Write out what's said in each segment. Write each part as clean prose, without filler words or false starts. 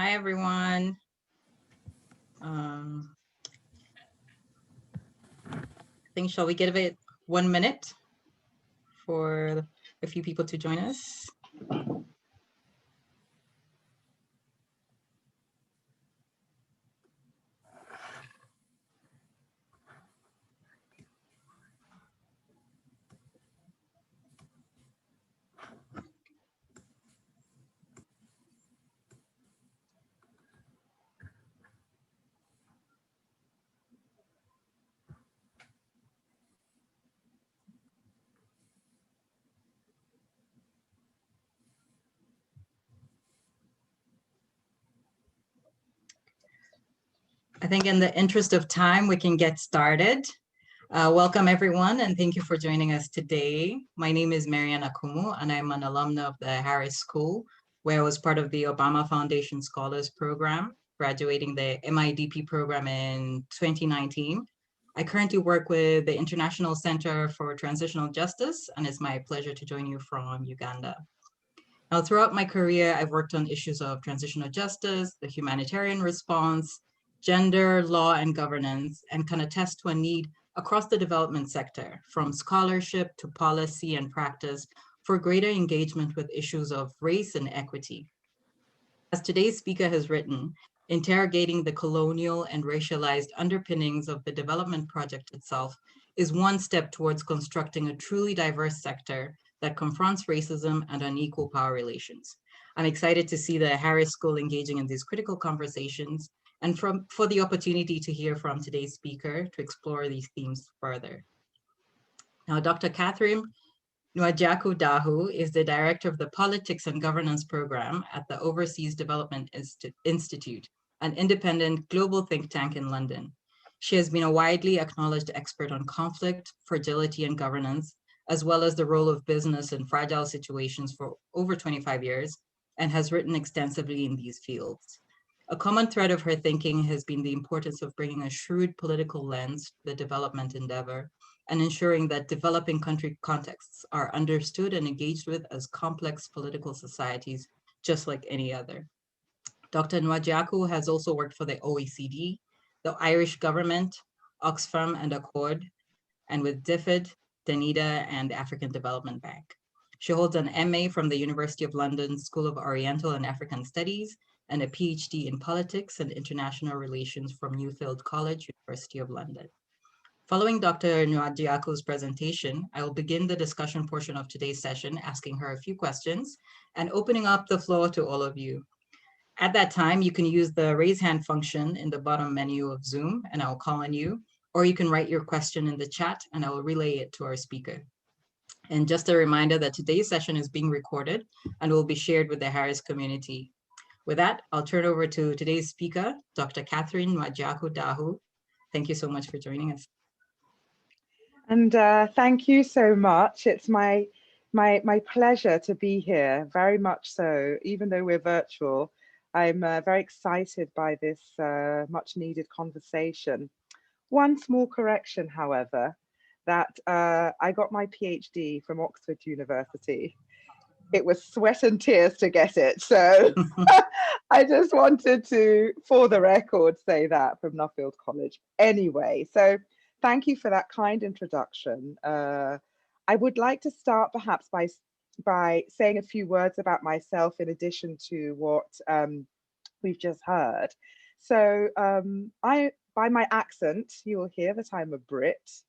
Hi, everyone. I think, shall we give it 1 minute for a few people to join us? I think in the interest of time, we can get started. Welcome, everyone, and thank you for joining us today. My name is Marianne Akumu, and I'm an alumna of the Harris School, where I was part of the Obama Foundation Scholars Program, graduating the MIDP program in 2019. I currently work with the International Center for Transitional Justice, and it's my pleasure to join you from Uganda. Now, throughout my career, I've worked on issues of transitional justice, the humanitarian response, gender, law, and governance, and can attest to a need across the development sector, from scholarship to policy and practice, for greater engagement with issues of race and equity. As today's speaker has written, interrogating the colonial and racialized underpinnings of the development project itself is one step towards constructing a truly diverse sector that confronts racism and unequal power relations. I'm excited to see the Harris School engaging in these critical conversations and for the opportunity to hear from today's speaker to explore these themes further. Now, Dr. Catherine Nwajaku Dahu is the director of the Politics and Governance Program at the Overseas Development Institute, an independent global think tank in London. She has been a widely acknowledged expert on conflict, fragility, and governance, as well as the role of business in fragile situations for over 25 years, and has written extensively in these fields. A common thread of her thinking has been the importance of bringing a shrewd political lens to the development endeavor and ensuring that developing country contexts are understood and engaged with as complex political societies, just like any other. Dr. Nwajaku has also worked for the OECD, the Irish government, Oxfam and Accord, and with DFID, Danida, and African Development Bank. She holds an MA from the University of London School of Oriental and African Studies and a PhD in Politics and International Relations from Newfield College, University of London. Following Dr. Nwajaku's presentation, I will begin the discussion portion of today's session, asking her a few questions and opening up the floor to all of you. At that time, you can use the raise hand function in the bottom menu of Zoom, and I'll call on you, or you can write your question in the chat and I will relay it to our speaker. And just a reminder that today's session is being recorded and will be shared with the Harris community. With that, I'll turn over to today's speaker, Dr. Catherine Nwajaku Dahu. Thank you so much for joining us. And thank you so much. It's my pleasure to be here, very much so. Even though we're virtual, I'm very excited by this much needed conversation. One small correction, however, that I got my PhD from Oxford University. It was sweat and tears to get it. So I just wanted to, for the record, say that from Nuffield College. Anyway, so thank you for that kind introduction. I would like to start perhaps by saying a few words about myself in addition to what we've just heard. So by my accent, you will hear that I'm a Brit.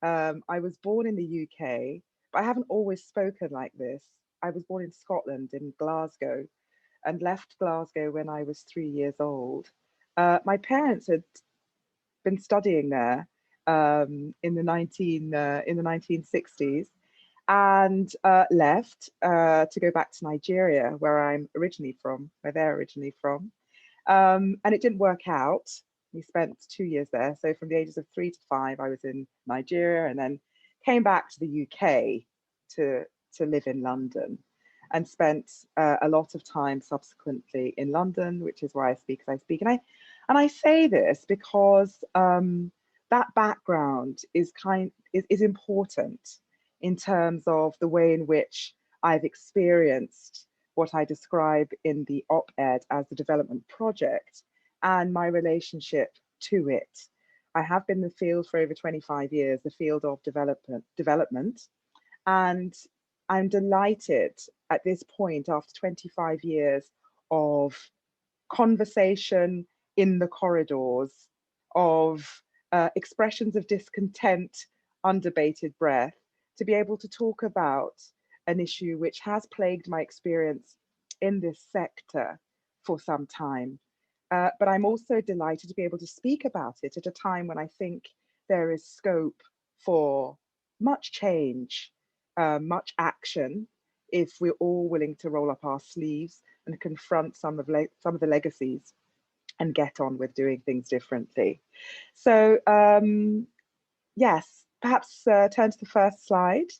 I was born in the UK, but I haven't always spoken like this. I was born in Scotland, in Glasgow, and left Glasgow when I was 3 years old. My parents had been studying there in the 1960s and left to go back to Nigeria, where I'm originally from, where they're originally from. And it didn't work out. We spent 2 years there. So from the ages of 3 to 5, I was in Nigeria and then came back to the UK to live in London and spent a lot of time subsequently in London, which is why I speak as I speak. And I say this because that background is important in terms of the way in which I've experienced what I describe in the op-ed as the development project and my relationship to it. I have been in the field for over 25 years, the field of development, and I'm delighted at this point, after 25 years of conversation in the corridors, of expressions of discontent under bated breath, to be able to talk about an issue which has plagued my experience in this sector for some time. But I'm also delighted to be able to speak about it at a time when I think there is scope for much change, much action, if we're all willing to roll up our sleeves and confront some of the legacies and get on with doing things differently. So yes, perhaps turn to the first slide.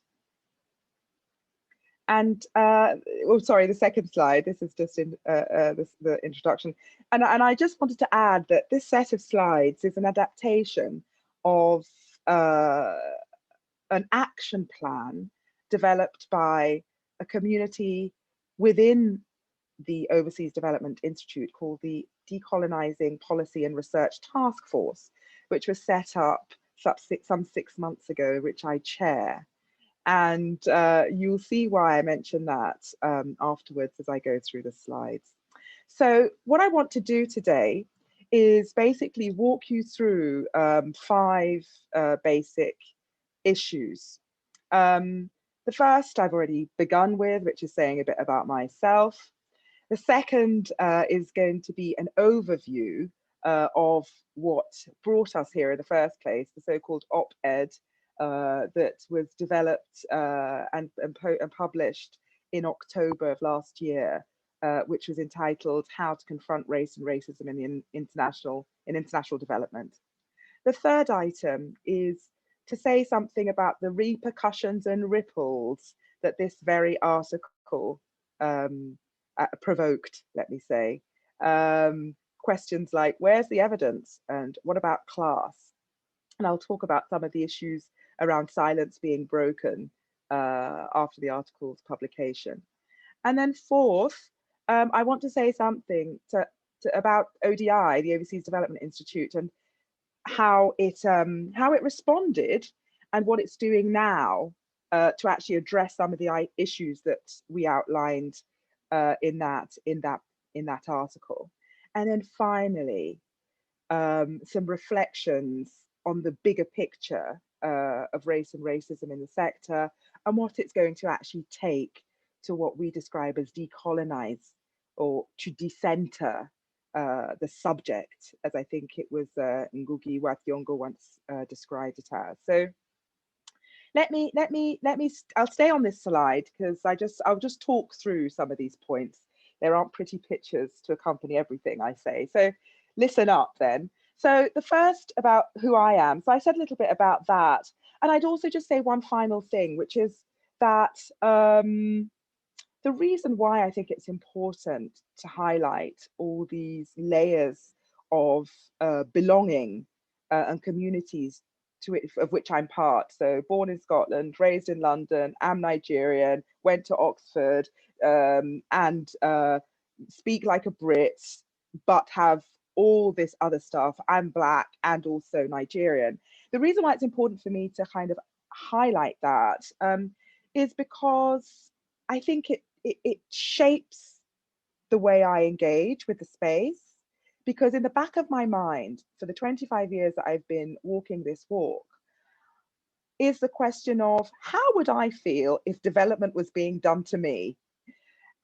And oh, sorry, the second slide. This is just in the introduction. And I just wanted to add that this set of slides is an adaptation of an action plan developed by a community within the Overseas Development Institute called the Decolonizing Policy and Research Task Force, which was set up some 6 months ago, which I chair. And you'll see why I mention that afterwards as I go through the slides. So what I want to do today is basically walk you through 5 basic issues. The first I've already begun with, which is saying a bit about myself. The second is going to be an overview of what brought us here in the first place, the so-called op-ed that was developed and published in October of last year, which was entitled "How to Confront Race and Racism in International Development." The third item is to say something about the repercussions and ripples that this very article provoked, let me say. Questions like, where's the evidence? And what about class? And I'll talk about some of the issues around silence being broken after the article's publication. And then fourth, I want to say something about ODI, the Overseas Development Institute, and how it responded and what it's doing now to actually address some of the issues that we outlined in that article. And then finally, some reflections on the bigger picture of race and racism in the sector and what it's going to actually take to what we describe as decolonize or to decenter the subject, as I think it was Ngugi wa Thiong'o once described it as. So I'll stay on this slide because I'll just talk through some of these points. There aren't pretty pictures to accompany everything I say. So listen up then. So the first about who I am. So I said a little bit about that. And I'd also just say one final thing, which is that the reason why I think it's important to highlight all these layers of belonging and communities to it, of which I'm part. So born in Scotland, raised in London, am Nigerian, went to Oxford, and speak like a Brit, but have all this other stuff. I'm Black and also Nigerian. The reason why it's important for me to kind of highlight that is because I think it shapes the way I engage with the space. Because in the back of my mind, for the 25 years that I've been walking this walk, is the question of how would I feel if development was being done to me?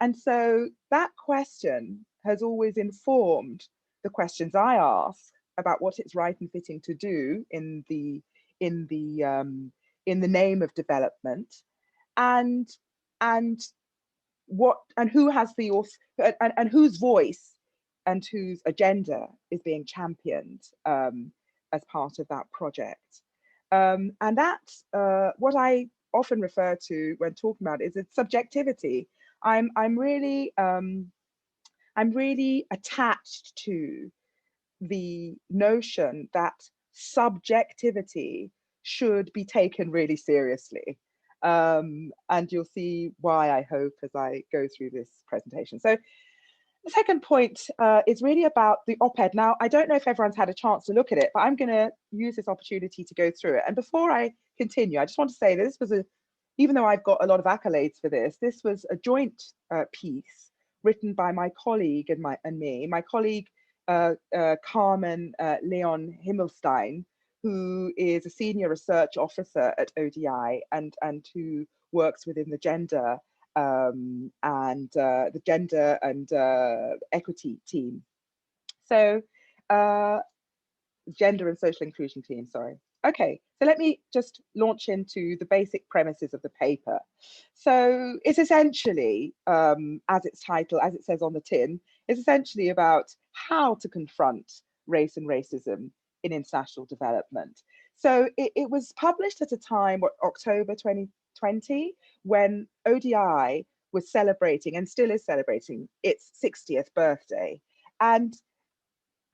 And so that question has always informed the questions I ask about what it's right and fitting to do in the name of development, and who has the and whose voice and whose agenda is being championed as part of that project. And that's what I often refer to when talking about it, is its subjectivity. I'm really attached to the notion that subjectivity should be taken really seriously. And you'll see why, I hope, as I go through this presentation. So the second point is really about the op-ed. Now, I don't know if everyone's had a chance to look at it, but I'm going to use this opportunity to go through it. And before I continue, I just want to say that this was even though I've got a lot of accolades for this, this was a joint piece written by my colleague and me. My colleague, Carmen Leon Himmelstein, who is a senior research officer at ODI and who works within the gender and equity team. So gender and social inclusion team, sorry. Okay, so let me just launch into the basic premises of the paper. So it's essentially, as its title, as it says on the tin, it's essentially about how to confront race and racism in international development. So it was published at a time, October 2020, when ODI was celebrating, and still is celebrating, its 60th birthday. And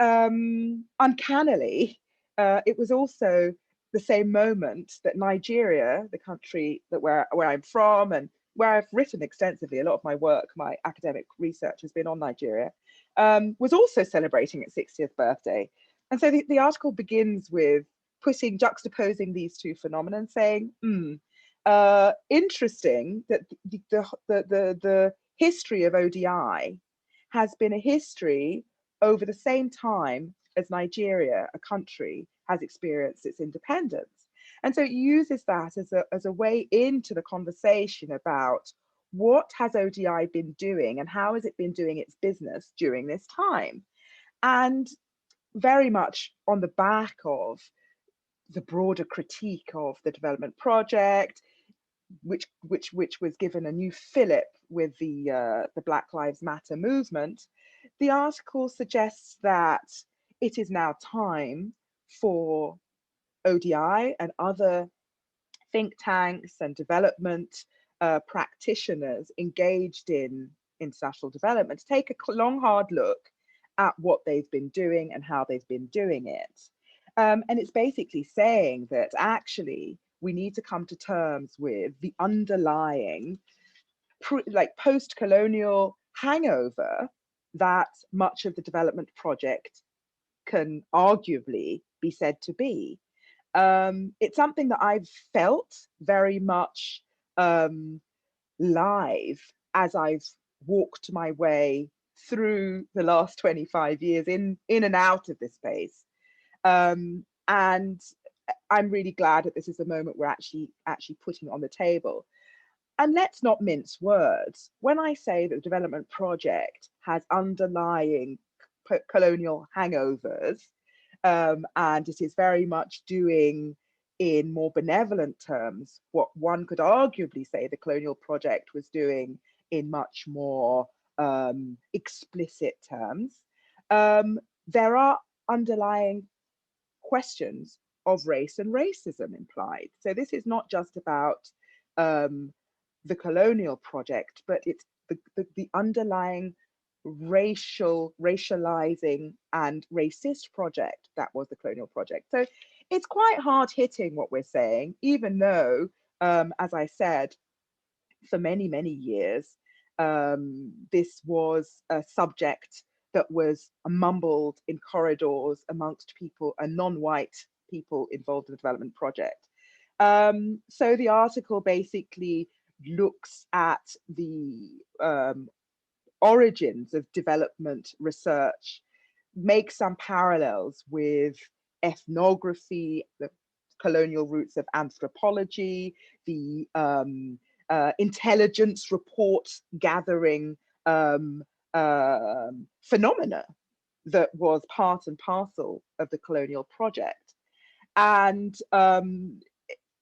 uncannily, it was also the same moment that Nigeria, the country that where I'm from and where I've written extensively, a lot of my work, my academic research has been on Nigeria, was also celebrating its 60th birthday. And so the article begins with juxtaposing these two phenomena and saying, interesting that the history of ODI has been a history over the same time as Nigeria, a country, has experienced its independence. And so it uses that as a way into the conversation about what has ODI been doing and how has it been doing its business during this time. And very much on the back of the broader critique of the development project, which was given a new fillip with the Black Lives Matter movement, the article suggests that it is now time for ODI and other think tanks and development practitioners engaged in international development to take a long, hard look at what they've been doing and how they've been doing it. And it's basically saying that actually we need to come to terms with the underlying post-colonial hangover that much of the development project can arguably be said to be. It's something that I've felt very much live as I've walked my way through the last 25 years in and out of this space. And I'm really glad that this is the moment we're actually putting on the table. And let's not mince words. When I say that the development project has underlying colonial hangovers, and it is very much doing, in more benevolent terms, what one could arguably say the colonial project was doing in much more explicit terms, there are underlying questions of race and racism implied. So this is not just about the colonial project, but it's the underlying racializing and racist project that was the colonial project. So it's quite hard hitting what we're saying, even though, as I said, for many, many years, this was a subject that was mumbled in corridors amongst people and non-white people involved in the development project. So the article basically looks at the origins of development research, makes some parallels with ethnography, the colonial roots of anthropology, the intelligence report gathering phenomena that was part and parcel of the colonial project. And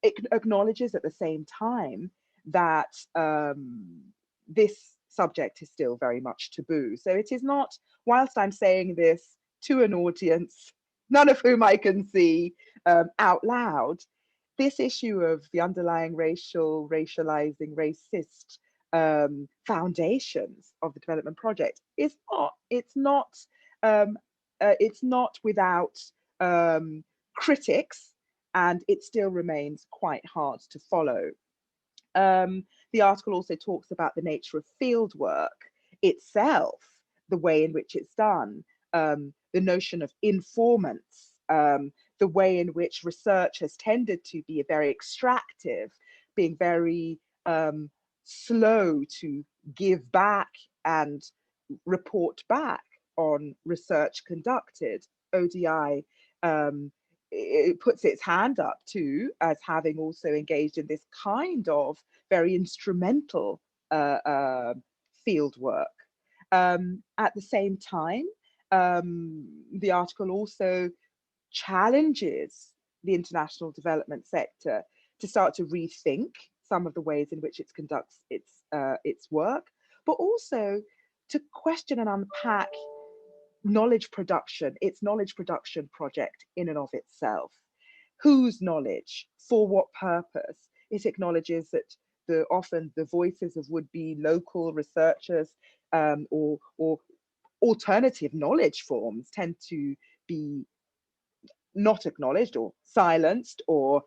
it acknowledges at the same time that this subject is still very much taboo. So it is not, whilst I'm saying this to an audience, none of whom I can see out loud, this issue of the underlying racializing, racist foundations of the development project is not, it's not without critics, and it still remains quite hard to follow. The article also talks about the nature of field work itself, the way in which it's done, the notion of informants, the way in which research has tended to be very extractive, being very slow to give back and report back on research conducted. ODI it puts its hand up to as having also engaged in this kind of very instrumental field work. At the same time, the article also challenges the international development sector to start to rethink some of the ways in which it conducts its work, but also to question and unpack its knowledge production project in and of itself. Whose knowledge? For what purpose? It acknowledges that often the voices of would-be local researchers or alternative knowledge forms tend to be not acknowledged or silenced or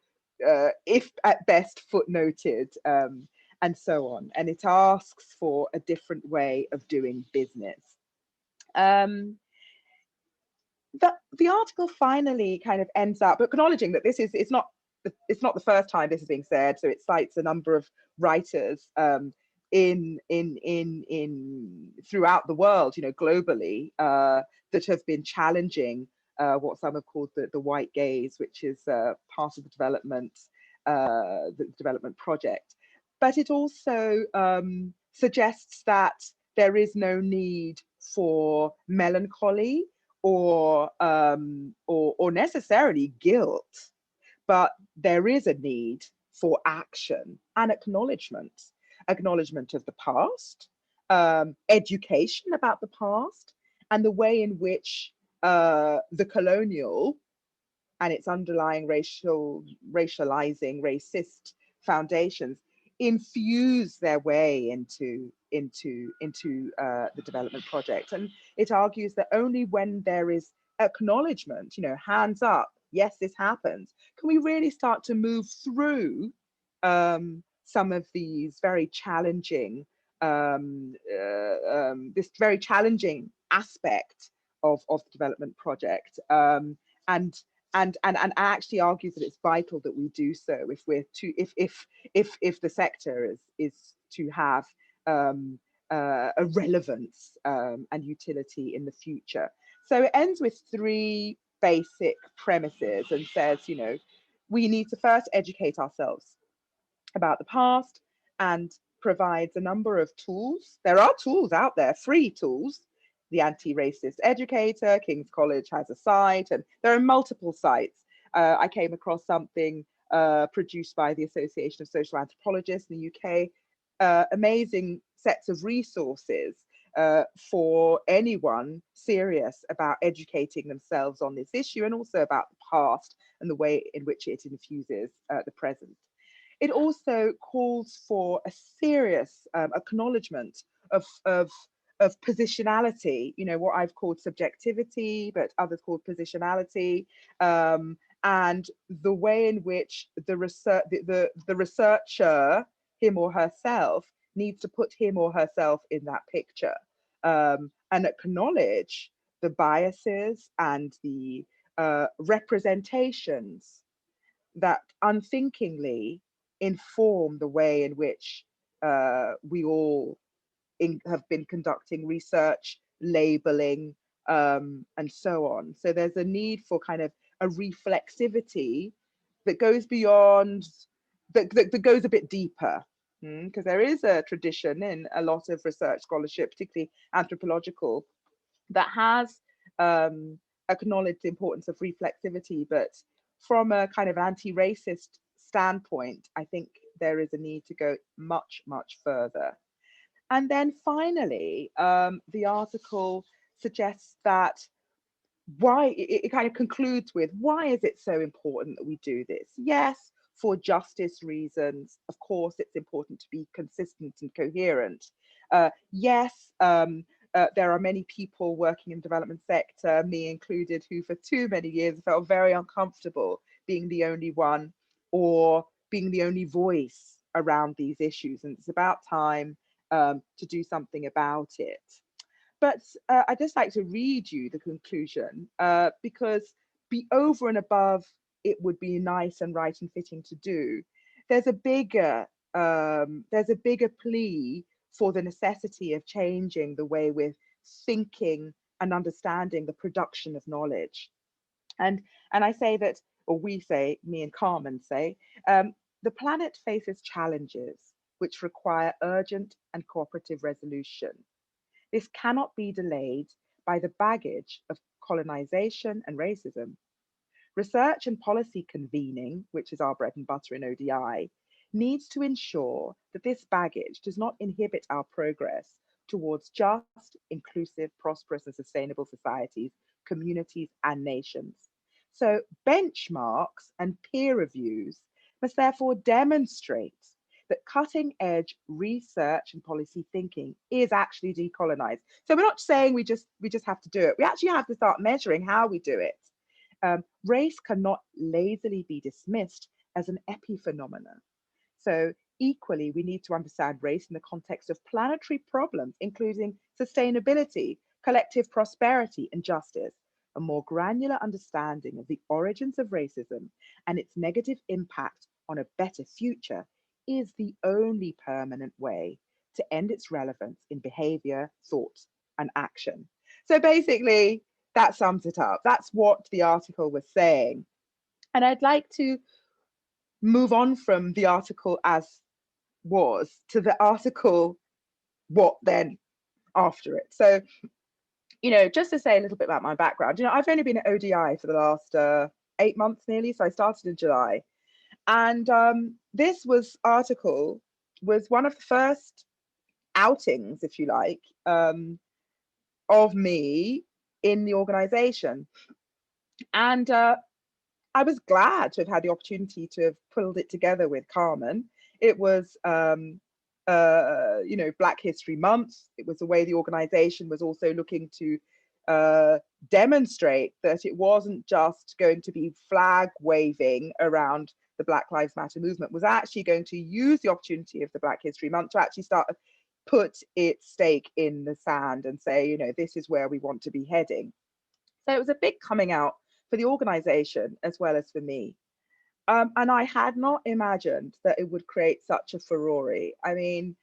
if at best footnoted, and so on. And it asks for a different way of doing business. The article finally kind of ends up acknowledging that it's not the first time this is being said. So it cites a number of writers in throughout the world, globally, that have been challenging what some have called the white gaze, which is part of the development project. But it also suggests that there is no need for melancholy or necessarily guilt, but there is a need for action and acknowledgement of the past, education about the past, and the way in which the colonial and its underlying racializing, racist foundations infuse their way into the development project. And it argues that only when there is acknowledgement, hands up, yes, this happens, can we really start to move through some of these very challenging, this very challenging aspect of the development project, and actually argues that it's vital that we do so if we're to if the sector is to have a relevance and utility in the future. So it ends with 3 basic premises and says, we need to first educate ourselves about the past, and provides a number of tools. There are tools out there, free tools. The Anti-Racist Educator, King's College has a site, and there are multiple sites. I came across something produced by the Association of Social Anthropologists in the UK, amazing sets of resources for anyone serious about educating themselves on this issue, and also about the past and the way in which it infuses the present. It also calls for a serious acknowledgement of positionality, what I've called subjectivity, but others called positionality, and the way in which the researcher, him or herself, needs to put him or herself in that picture, and acknowledge the biases and the representations that unthinkingly inform the way in which we all have been conducting research, labeling, and so on. So there's a need for kind of a reflexivity that goes beyond, that goes a bit deeper, because there is a tradition in a lot of research scholarship, particularly anthropological, that has acknowledged the importance of reflexivity, but from a kind of anti-racist standpoint, I think there is a need to go much, much further. And then finally, the article suggests that it kind of concludes with, why is it so important that we do this? Yes, for justice reasons. Of course, it's important to be consistent and coherent. Yes, there are many people working in the development sector, me included, who for too many years felt very uncomfortable being the only one or being the only voice around these issues, and it's about time to do something about it. But I'd just like to read you the conclusion because be over and above it would be nice and right and fitting to do. There's a bigger plea for the necessity of changing the way we're thinking and understanding the production of knowledge. And I say that, or we say, me and Carmen say, the planet faces challenges which require urgent and cooperative resolution. This cannot be delayed by the baggage of colonization and racism. Research and policy convening, which is our bread and butter in ODI, needs to ensure that this baggage does not inhibit our progress towards just, inclusive, prosperous, and sustainable societies, communities, and nations. So, benchmarks and peer reviews must therefore demonstrate that cutting edge research and policy thinking is actually decolonized. So we're not saying we just have to do it. We actually have to start measuring how we do it. Race cannot lazily be dismissed as an epiphenomenon. So equally, we need to understand race in the context of planetary problems, including sustainability, collective prosperity, and justice. A more granular understanding of the origins of racism and its negative impact on a better future is the only permanent way to end its relevance in behavior, thought, and action. So basically, that sums it up. That's what the article was saying. And I'd like to move on from the article as was to the article what then after it. So, just to say a little bit about my background, I've only been at ODI for the last 8 months nearly. So I started in July. And this article was one of the first outings, if you like, of me in the organization. And I was glad to have had the opportunity to have pulled it together with Carmen. It was, Black History Month. It was the way the organization was also looking to demonstrate that it wasn't just going to be flag waving around the Black Lives Matter movement, was actually going to use the opportunity of the Black History Month to actually start put its stake in the sand and say, this is where we want to be heading. So it was a big coming out for the organization as well as for me. And I had not imagined that it would create such a furore. I mean,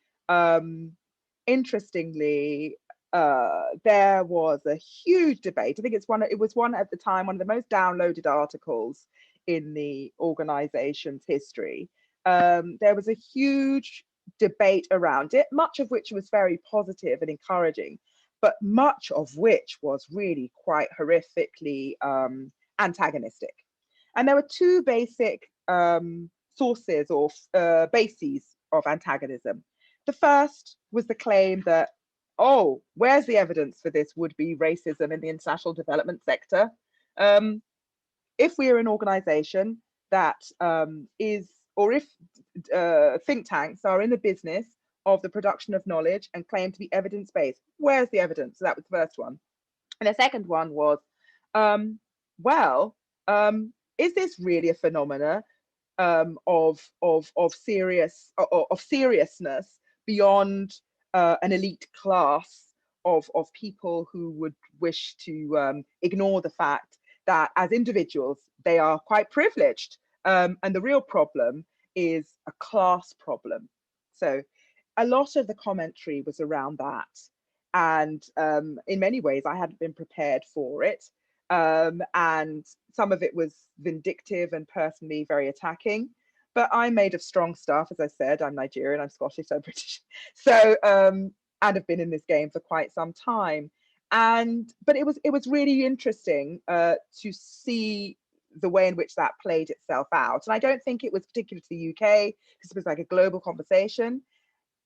interestingly, there was a huge debate. I think it was one at the time, one of the most downloaded articles in the organization's history. There was a huge debate around it, much of which was very positive and encouraging, but much of which was really quite horrifically antagonistic. And there were two basic sources or bases of antagonism. The first was the claim that, oh, where's the evidence for this would-be racism in the international development sector? If we are an organization that is, or if think tanks are in the business of the production of knowledge and claim to be evidence-based, where's the evidence? So that was the first one. And the second one was, is this really a phenomena of seriousness beyond an elite class of people who would wish to ignore the fact that as individuals they are quite privileged, and the real problem is a class problem. So a lot of the commentary was around that, and in many ways I hadn't been prepared for it. And some of it was vindictive and personally very attacking. But I'm made of strong stuff, as I said. I'm Nigerian, I'm Scottish, I'm British. So, and have been in this game for quite some time. But it was really interesting to see the way in which that played itself out. And I don't think it was particular to the UK, because it was like a global conversation.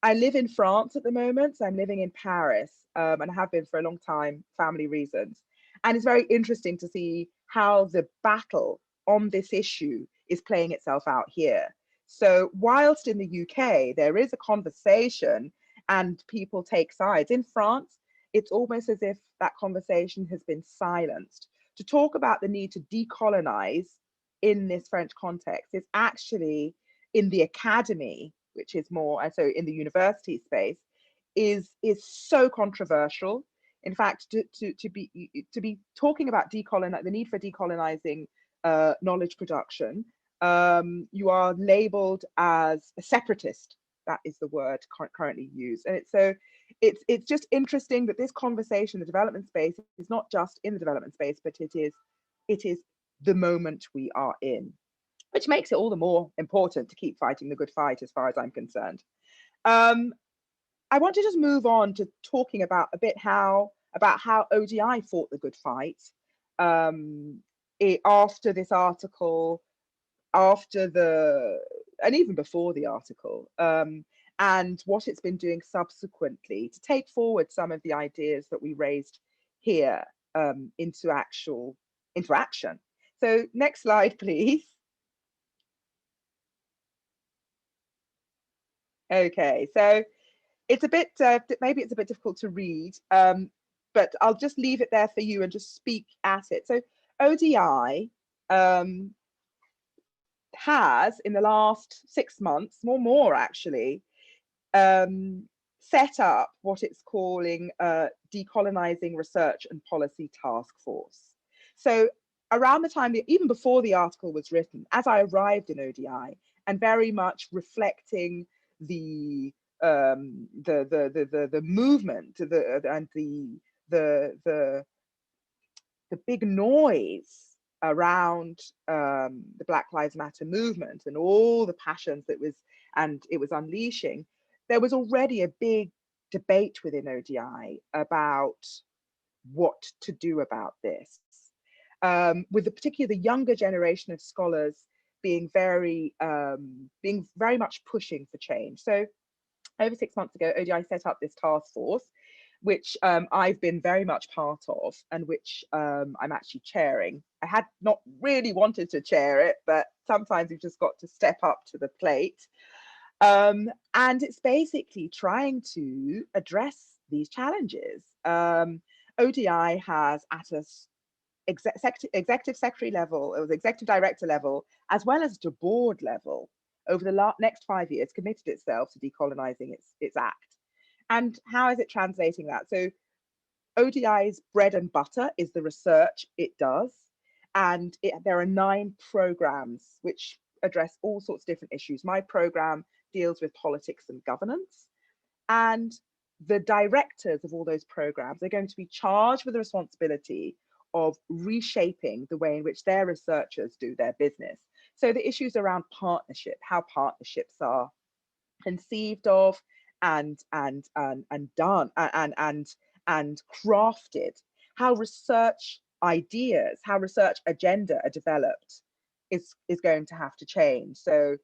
I live in France at the moment, so I'm living in Paris, and I have been for a long time, family reasons. And it's very interesting to see how the battle on this issue is playing itself out here. So whilst in the UK, there is a conversation and people take sides, in France, it's almost as if that conversation has been silenced. To talk about the need to decolonize in this French context is actually in the academy which is more, and so in the university space, is so controversial. In fact, to be talking about the need for decolonizing knowledge production, you are labeled as a separatist. That is the word currently used, and it's just interesting that this conversation, the development space, is not just in the development space, but it is the moment we are in, which makes it all the more important to keep fighting the good fight, as far as I'm concerned. I want to just move on to talking about a bit how ODI fought the good fight after this article, and even before the article, and what it's been doing subsequently to take forward some of the ideas that we raised here into action. So next slide, please. Okay, so it's a bit, maybe it's a bit difficult to read, but I'll just leave it there for you and just speak at it. So ODI has, in the last 6 months, more actually, set up what it's calling a Decolonizing Research and Policy Task Force. So around the time, even before the article was written, as I arrived in ODI, and very much reflecting the movement, the big noise around the Black Lives Matter movement and all the passions that it was unleashing, there was already a big debate within ODI about what to do about this, with particularly the younger generation of scholars being very much pushing for change. So over 6 months ago, ODI set up this task force, which I've been very much part of, and which I'm actually chairing. I had not really wanted to chair it, but sometimes you've just got to step up to the plate. And it's basically trying to address these challenges. ODI has, at a executive secretary level, or the executive director level, as well as to board level, over the next 5 years, committed itself to decolonizing its act. And how is it translating that? So ODI's bread and butter is the research it does. And there are 9 programs which address all sorts of different issues. My program deals with politics and governance. And the directors of all those programs are going to be charged with the responsibility of reshaping the way in which their researchers do their business. So the issues around partnership, how partnerships are conceived of and done and crafted, how research ideas, how research agenda are developed is going to have to change. So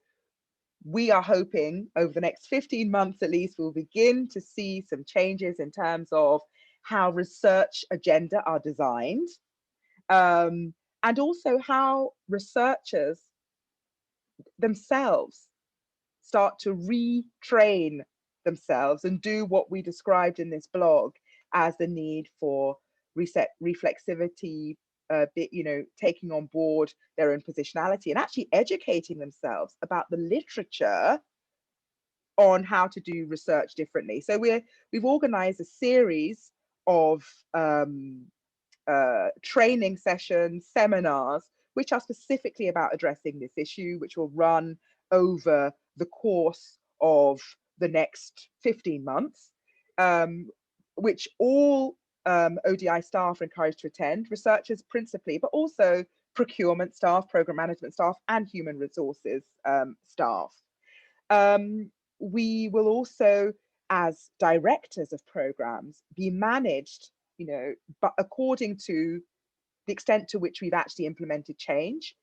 we are hoping over the next 15 months at least, we'll begin to see some changes in terms of how research agenda are designed, and also how researchers themselves start to retrain themselves and do what we described in this blog as the need for reflexivity, taking on board their own positionality and actually educating themselves about the literature on how to do research differently. So we've organized a series of training sessions, seminars, which are specifically about addressing this issue, which will run over the course of the next 15 months, which all ODI staff are encouraged to attend, researchers principally, but also procurement staff, program management staff, and human resources staff. We will also, as directors of programs, be managed, but according to the extent to which we've actually implemented change.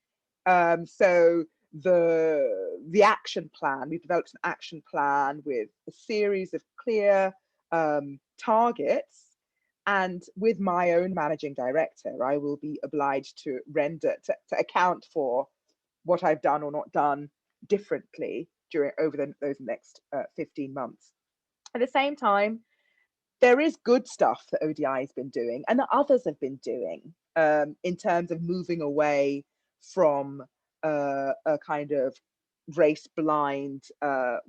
So the action plan, we've developed an action plan with a series of clear targets. And with my own managing director, I will be obliged to to account for what I've done or not done differently over those next 15 months. At the same time, there is good stuff that ODI has been doing and that others have been doing in terms of moving away from a kind of race blind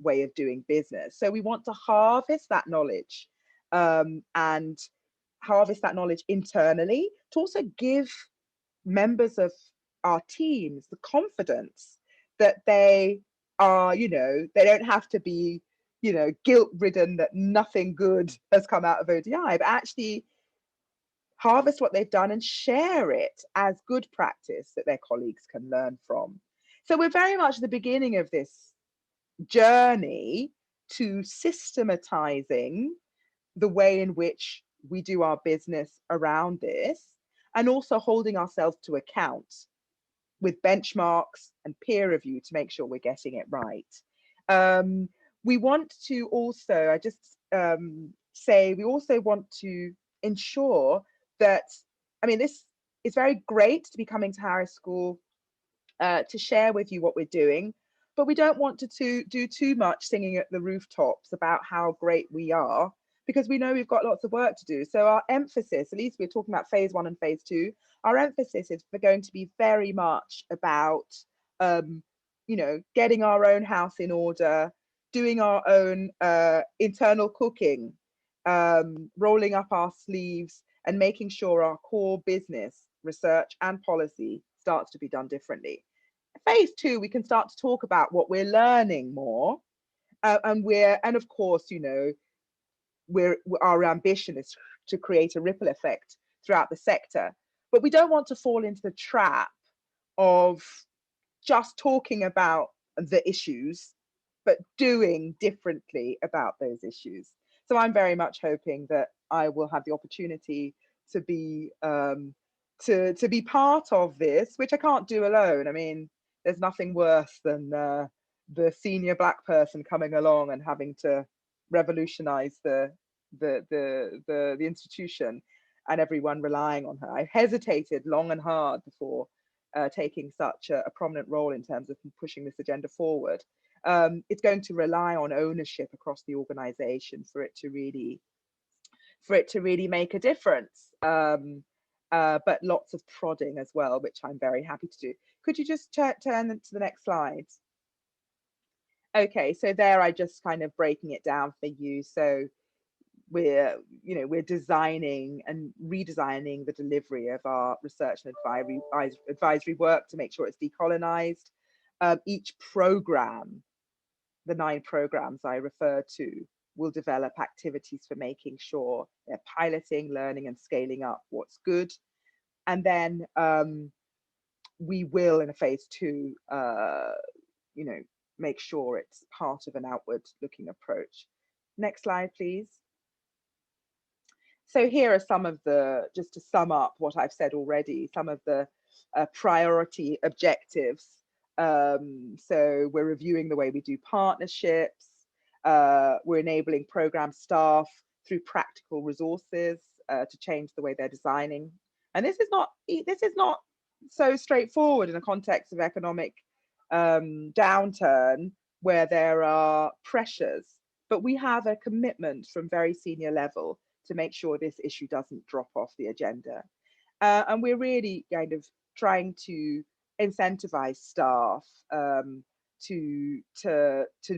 way of doing business. So we want to harvest that knowledge, and harvest that knowledge internally, to also give members of our teams the confidence that they are, they don't have to be, guilt ridden that nothing good has come out of ODI, but actually harvest what they've done and share it as good practice that their colleagues can learn from. So we're very much at the beginning of this journey to systematizing the way in which we do our business around this, and also holding ourselves to account with benchmarks and peer review to make sure we're getting it right. We want to also, say, we also want to ensure that, this is very great to be coming to Harris School to share with you what we're doing, but we don't want to do too much singing at the rooftops about how great we are, because we know we've got lots of work to do. So our emphasis, at least we're talking about phase 1 and phase 2, our emphasis is going to be very much about, getting our own house in order, doing our own internal cooking, rolling up our sleeves and making sure our core business, research and policy starts to be done differently. Phase 2, we can start to talk about what we're learning more, and of course, our ambition is to create a ripple effect throughout the sector, but we don't want to fall into the trap of just talking about the issues, but doing differently about those issues. So I'm very much hoping that I will have the opportunity to be to be part of this, which I can't do alone. There's nothing worse than the senior Black person coming along and having to revolutionize the institution, and everyone relying on her. I hesitated long and hard before taking such a prominent role in terms of pushing this agenda forward. It's going to rely on ownership across the organization for it to really make a difference. But lots of prodding as well, which I'm very happy to do. Could you just turn to the next slide? Okay, so there I just kind of breaking it down for you. So we're designing and redesigning the delivery of our research and advisory work to make sure it's decolonized. Each program, the 9 programs I refer to, will develop activities for making sure they're piloting, learning and scaling up what's good. And then we will, in a phase 2, make sure it's part of an outward looking approach. Next slide, please. So here are some of just to sum up what I've said already, some of the priority objectives. So we're reviewing the way we do partnerships. We're enabling program staff through practical resources to change the way they're designing. And this is not so straightforward in a context of economic downturn where there are pressures, but we have a commitment from very senior level to make sure this issue doesn't drop off the agenda. And we're really kind of trying to incentivize staff to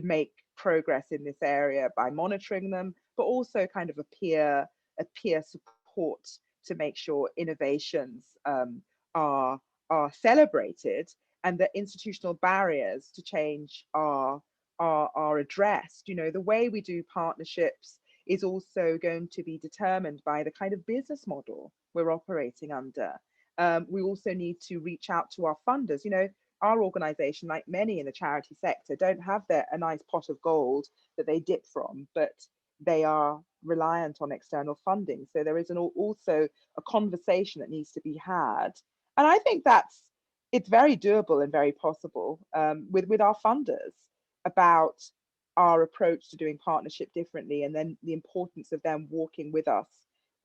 make progress in this area by monitoring them, but also kind of a peer support to make sure innovations are celebrated and that institutional barriers to change are addressed. The way we do partnerships is also going to be determined by the kind of business model we're operating under. We also need to reach out to our funders. Our organization, like many in the charity sector, don't have a nice pot of gold that they dip from, but they are reliant on external funding. So there is also a conversation that needs to be had. And I think it's very doable and very possible with our funders about our approach to doing partnership differently, and then the importance of them walking with us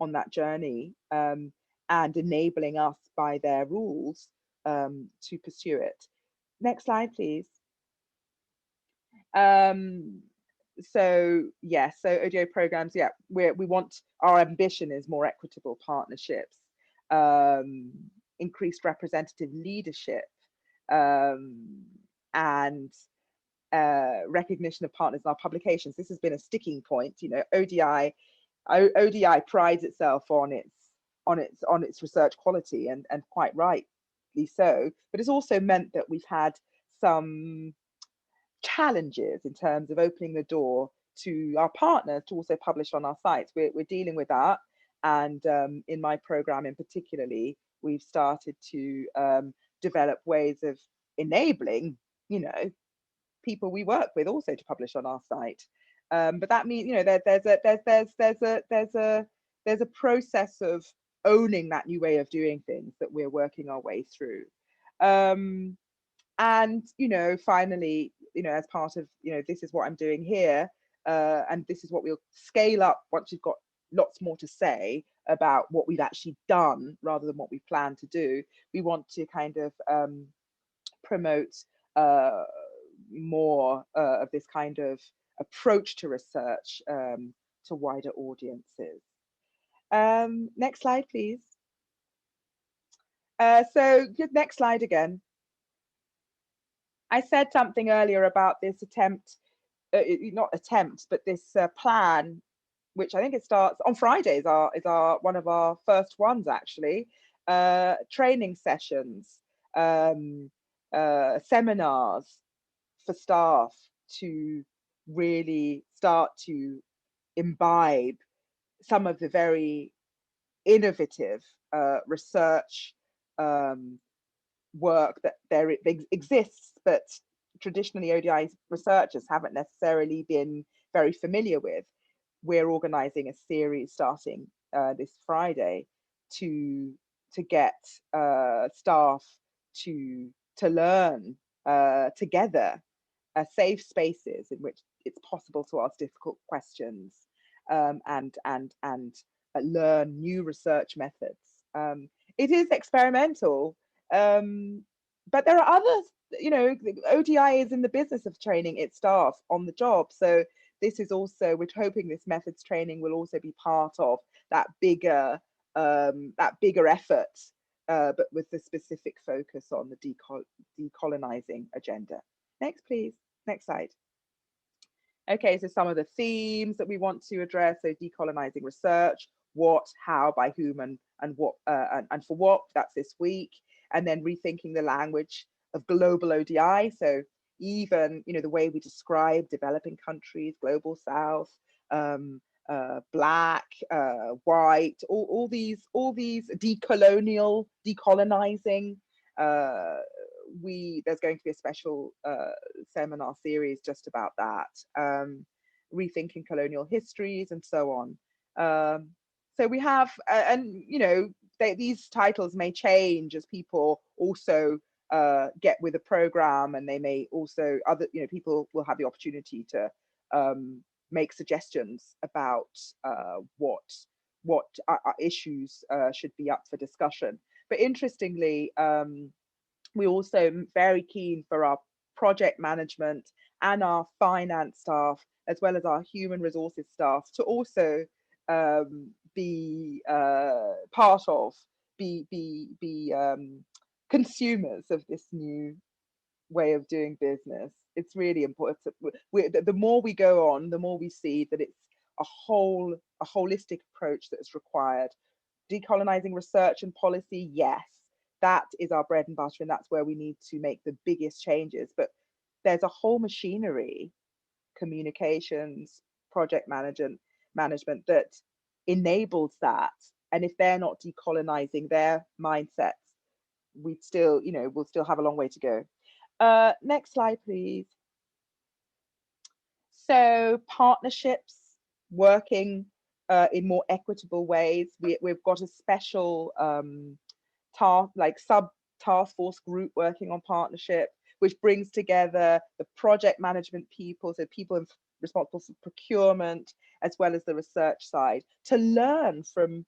on that journey and enabling us by their rules to pursue it. Next slide, please. So ODO programs, we want, our ambition is more equitable partnerships, increased representative leadership, and recognition of partners in our publications. This has been a sticking point. You know, ODI prides itself on its research quality, and quite rightly so. But it's also meant that we've had some challenges in terms of opening the door to our partners to also publish on our sites. We're dealing with that, and in my program in particularly, we've started to develop ways of enabling, you know, people we work with also to publish on our site. But that means, you know, there's a process of owning that new way of doing things that we're working our way through. And, you know, finally, you know, as part of, you know, this is what I'm doing here, and this is what we'll scale up once we've got lots more to say about what we've actually done rather than what we plan to do. We want to kind of promote more of this kind of approach to research to wider audiences. Next slide, please. So next slide again. I said something earlier about this attempt, not attempt, but this plan, which I think it starts on Friday, is our one of our first ones actually. Training sessions, seminars for staff to really start to imbibe some of the very innovative research work that exists, but traditionally ODI researchers haven't necessarily been very familiar with. We're organizing a series starting this Friday to get staff to learn together safe spaces in which it's possible to ask difficult questions and learn new research methods. It is experimental, but there are others. You know, ODI is in the business of training its staff on the job. So this is also, we're hoping this methods training will also be part of that bigger effort, but with the specific focus on the decolonizing agenda. Next, please. Next slide. Okay, so some of the themes that we want to address: so decolonizing research, what, how, by whom, and what, and for what. That's this week. And then rethinking the language of global ODI. So even, you know, the way we describe developing countries, global South, black, white, all these decolonial, decolonizing. There's going to be a special seminar series just about that, rethinking colonial histories and so on. So we have, and you know, these titles may change as people also get with the program, and they may also, you know, people will have the opportunity to make suggestions about what issues should be up for discussion. But interestingly, we're also very keen for our project management and our finance staff, as well as our human resources staff, to also be part of, be consumers of this new way of doing business. It's really important. The more we go on, the more we see that it's a holistic approach that is required. Decolonizing research and policy, yes, that is our bread and butter, and that's where we need to make the biggest changes. But there's a whole machinery, communications, project management that enables that. And if they're not decolonizing their mindsets, we'll still have a long way to go. Next slide, please. So partnerships, working in more equitable ways. We've got a special task force group working on partnership, which brings together the project management people, so people responsible for procurement, as well as the research side, to learn from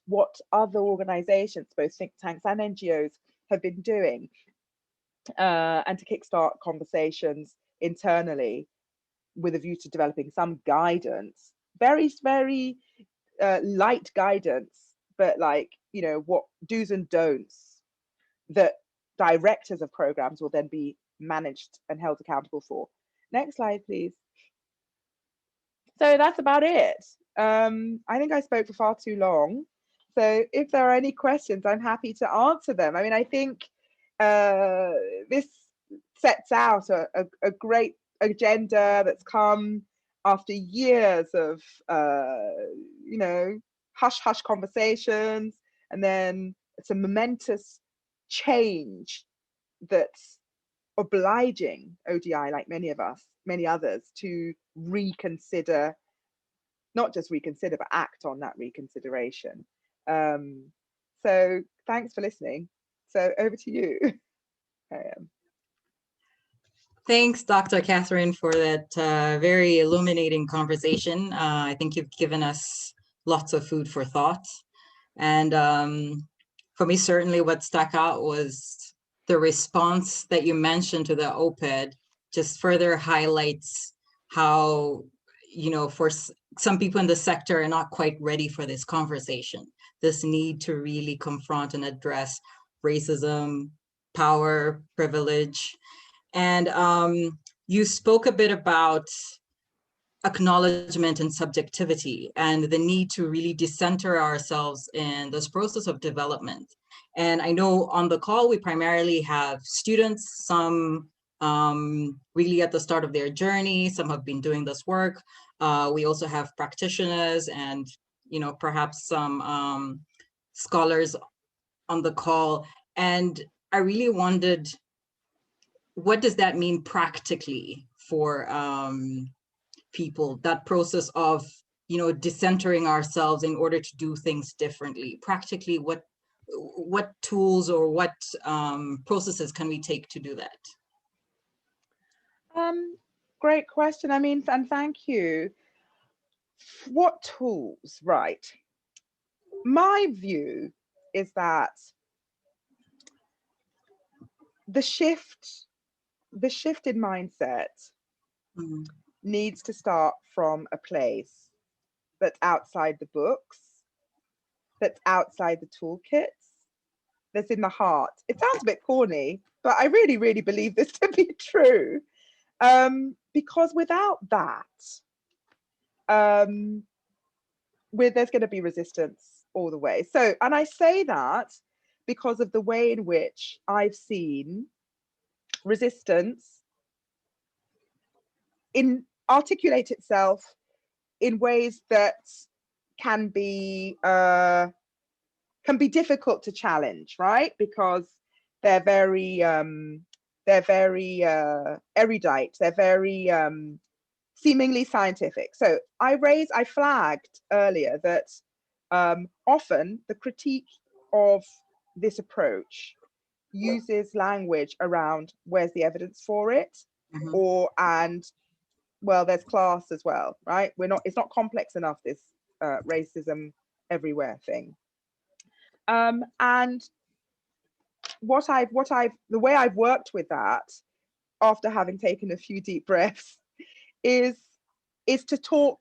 what other organizations, both think tanks and NGOs, have been doing, and to kickstart conversations internally with a view to developing some guidance, very light guidance, but like, you know, what do's and don'ts that directors of programs will then be managed and held accountable for. Next slide, please. So that's about it. I think I spoke for far too long. So if there are any questions, I'm happy to answer them. I mean, I think this sets out a great agenda that's come after years of, hush-hush conversations, and then it's a momentous change that's obliging ODI, like many others, to reconsider, not just reconsider, but act on that reconsideration. So thanks for listening. So over to you. Thanks, Dr. Catherine, for that very illuminating conversation. I think you've given us lots of food for thought. And for me, certainly what stuck out was the response that you mentioned to the op-ed just further highlights how, for some people in the sector are not quite ready for this conversation, this need to really confront and address racism, power, privilege. And you spoke a bit about acknowledgement and subjectivity and the need to really decenter ourselves in this process of development. And I know on the call, we primarily have students, some really at the start of their journey, some have been doing this work. We also have practitioners and, perhaps some scholars on the call. And I really wondered, what does that mean practically for people, that process of, decentering ourselves in order to do things differently? Practically, what tools or what processes can we take to do that? Great question. I mean, and thank you. What tools, right? My view is that the shift in mindset needs to start from a place that's outside the books, that's outside the toolkits, that's in the heart. It sounds a bit corny, but I really, really believe this to be true. Because without that, there's going to be resistance all the way. So, and I say that because of the way in which I've seen resistance articulate itself in ways that can be difficult to challenge, right? Because they're very erudite, they're very seemingly scientific. So I flagged earlier that often the critique of this approach uses language around where's the evidence for it, well, there's class as well, right? It's not complex enough, this racism everywhere thing. And the way I've worked with that, after having taken a few deep breaths, is to talk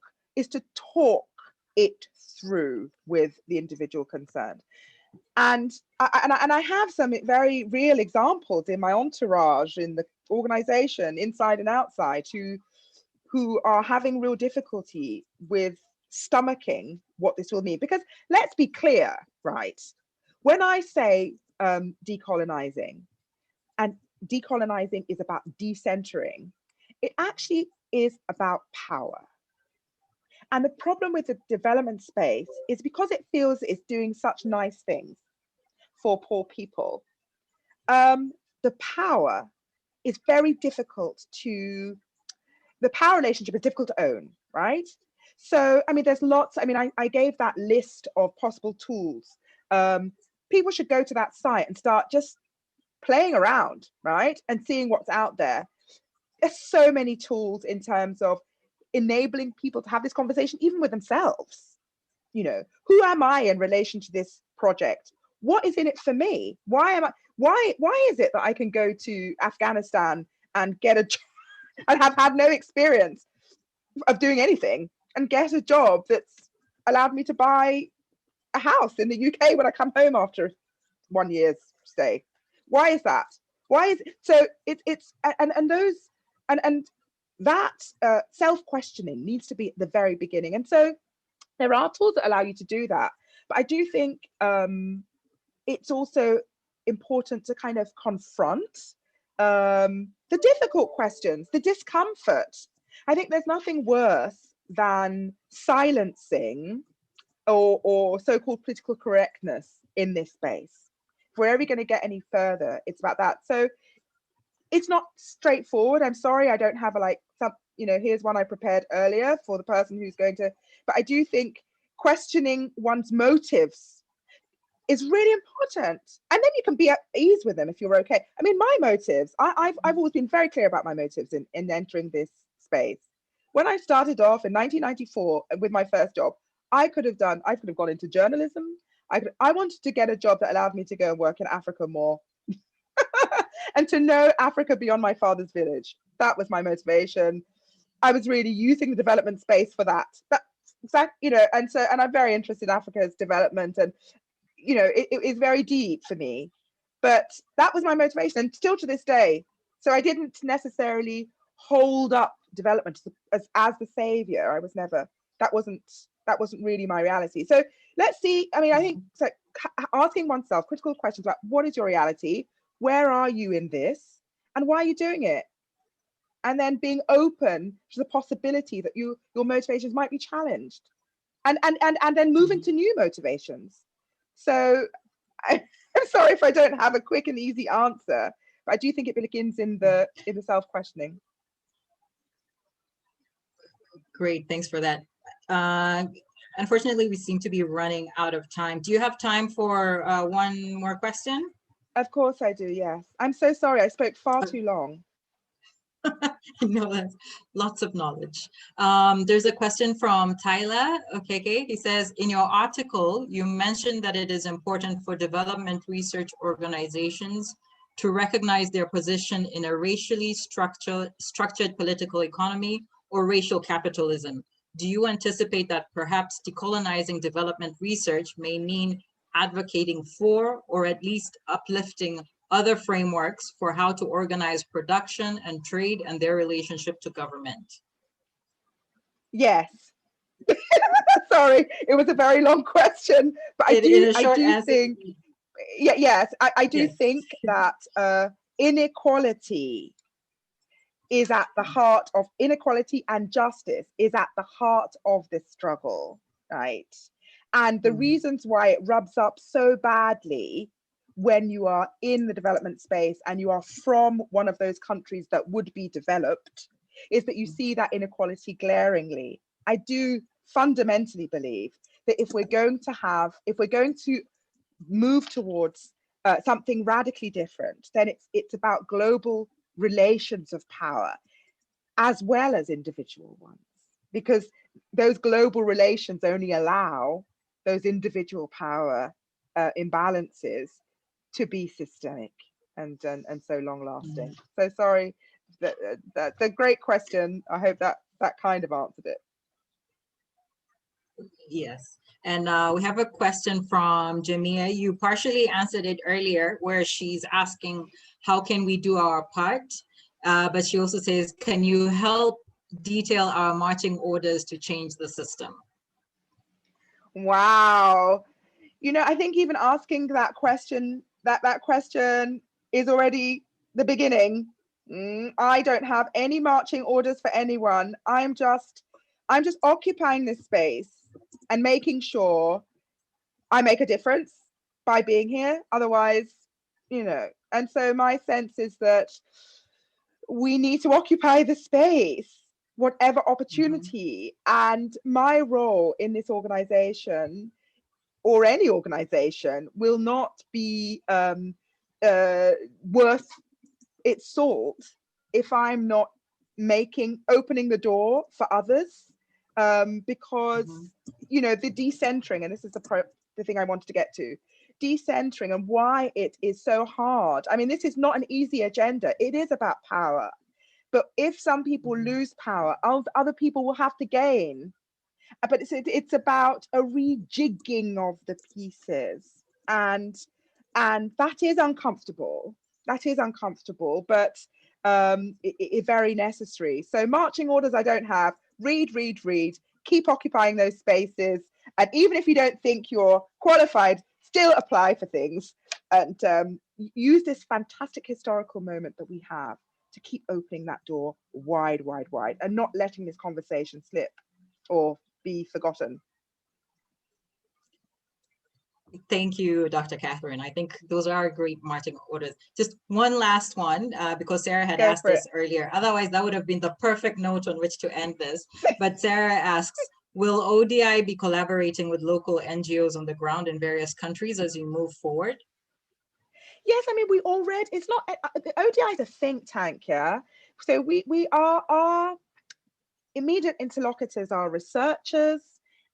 it through with the individual concerned. And I have some very real examples in my entourage, in the organization, inside and outside, who are having real difficulty with stomaching what this will mean. Because let's be clear, right? When I say decolonizing, and decolonizing is about decentering, it actually is about power. And the problem with the development space is because it feels it's doing such nice things for poor people, the power is very difficult the power relationship is difficult to own, right? So, I mean, there's lots, I gave that list of possible tools. People should go to that site and start just playing around, right? And seeing what's out there. There's so many tools in terms of enabling people to have this conversation, even with themselves. Who am I in relation to this project? What is in it for me? Why is it that I can go to Afghanistan and get a job and have had no experience of doing anything and get a job that's allowed me to buy a house in the UK when I come home after 1 year's stay? Why is that? Why is it? So it's and that self-questioning needs to be at the very beginning. And so there are tools that allow you to do that. But I do think it's also important to kind of confront the difficult questions, the discomfort. I think there's nothing worse than silencing or so-called political correctness in this space. If we're ever going to get any further, it's about that. So it's not straightforward. I'm sorry, I don't have a like some, you know, here's one I prepared earlier for the person who's going to, but I do think questioning one's motives is really important. And then you can be at ease with them if you're okay. I mean, my motives, I've always been very clear about my motives in entering this space. When I started off in 1994 with my first job, I could have gone into journalism. I wanted to get a job that allowed me to go and work in Africa more and to know Africa beyond my father's village. That was my motivation. I was really using the development space for that. That's exactly, you know, and I'm very interested in Africa's development, and you know, it is very deep for me. But that was my motivation, and still to this day. So I didn't necessarily hold up development as the savior. I was never, that wasn't really my reality. So let's see. I mean, I think so, asking oneself critical questions like, what is your reality? Where are you in this? And why are you doing it? And then being open to the possibility that your motivations might be challenged, and then moving to new motivations. So I'm sorry if I don't have a quick and easy answer, but I do think it begins in the self-questioning. Great, thanks for that. Unfortunately, we seem to be running out of time. Do you have time for one more question? Of course I do, yes. I'm so sorry, I spoke far too long. No, that's lots of knowledge. There's a question from Tyler Okeke. He says, in your article, you mentioned that it is important for development research organizations to recognize their position in a racially structured political economy or racial capitalism. Do you anticipate that perhaps decolonizing development research may mean advocating for, or at least uplifting, other frameworks for how to organize production and trade and their relationship to government? Yes. Sorry, it was a very long question, but I do think, yes, I do think that inequality is at the heart of, inequality and justice is at the heart of this struggle, right? And the reasons why it rubs up so badly when you are in the development space and you are from one of those countries that would be developed is that you see that inequality glaringly. I do fundamentally believe that if we're going to move towards something radically different, then it's about global relations of power as well as individual ones, because those global relations only allow those individual power imbalances to be systemic and so long lasting. So sorry, that's a great question. I hope that kind of answered it. Yes, and we have a question from Jamia. You partially answered it earlier, where she's asking, how can we do our part? But she also says, can you help detail our marching orders to change the system? Wow. You know, I think even asking that question, that question is already the beginning. I don't have any marching orders for anyone. I'm just occupying this space and making sure I make a difference by being here. Otherwise, you know, and so my sense is that we need to occupy the space, whatever opportunity. And my role in this organization or any organization will not be worth its salt if I'm not opening the door for others, because you know, the decentering, and this is the thing I wanted to get to, decentering and why it is so hard. I mean, this is not an easy agenda. It is about power, but if some people lose power, other people will have to gain. But it's about a rejigging of the pieces, and that is uncomfortable. But very necessary. So marching orders I don't have. Read, read, read. Keep occupying those spaces. And even if you don't think you're qualified, still apply for things. And use this fantastic historical moment that we have to keep opening that door wide, wide, wide, and not letting this conversation slip or be forgotten. Thank you, Dr. Catherine. I think those are great marching orders. Just one last one, because Sarah had asked this earlier. Otherwise, that would have been the perfect note on which to end this. But Sarah asks, will ODI be collaborating with local NGOs on the ground in various countries as you move forward? Yes, I mean, we already, it's not, ODI is a think tank, yeah? So our immediate interlocutors are researchers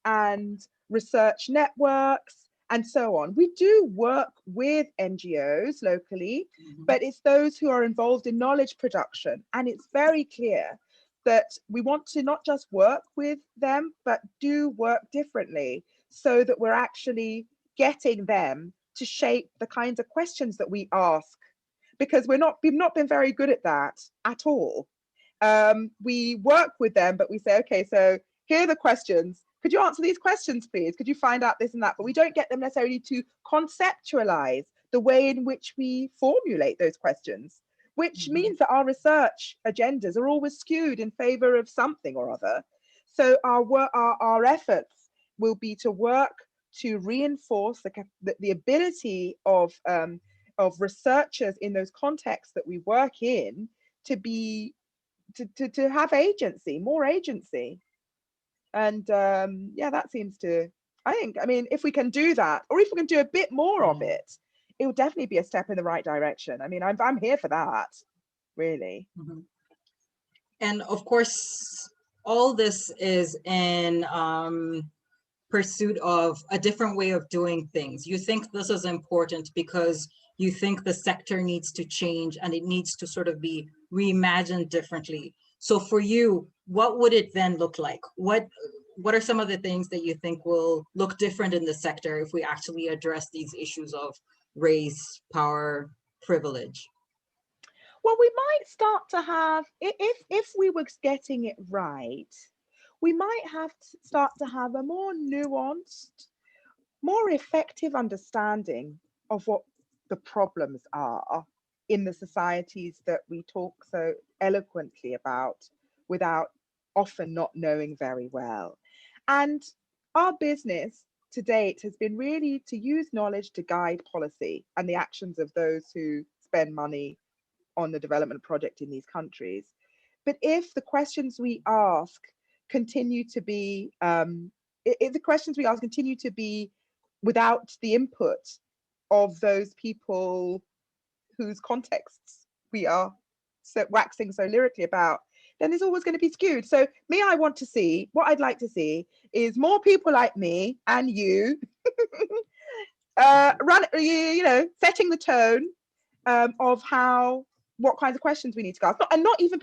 and research networks and so on. We do work with NGOs locally, but it's those who are involved in knowledge production. And it's very clear that we want to not just work with them, but do work differently so that we're actually getting them to shape the kinds of questions that we ask, because we've not been very good at that at all. We work with them, but we say, okay, so here are the questions. Could you answer these questions, please? Could you find out this and that? But we don't get them necessarily to conceptualize the way in which we formulate those questions, which means that our research agendas are always skewed in favor of something or other. So our efforts will be to work to reinforce the ability of researchers in those contexts that we work in to be to have agency, more agency. And yeah, that seems to, I mean, if we can do that, or if we can do a bit more of it, it will definitely be a step in the right direction. I mean, I'm here for that, really. And of course, all this is in pursuit of a different way of doing things. You think this is important because you think the sector needs to change and it needs to sort of be reimagined differently. So for you, what would it then look like? What are some of the things that you think will look different in the sector if we actually address these issues of race, power, privilege? Well, we might start to have, if we were getting it right, we might have to start to have a more nuanced, more effective understanding of what the problems are in the societies that we talk so eloquently about without often not knowing very well. And our business to date has been really to use knowledge to guide policy and the actions of those who spend money on the development project in these countries. But if the questions we ask continue to be, if the questions we ask continue to be without the input of those people whose contexts we are waxing so lyrically about, then it's always going to be skewed. So I want to see, what I'd like to see is more people like me and you setting the tone of what kinds of questions we need to ask, and not even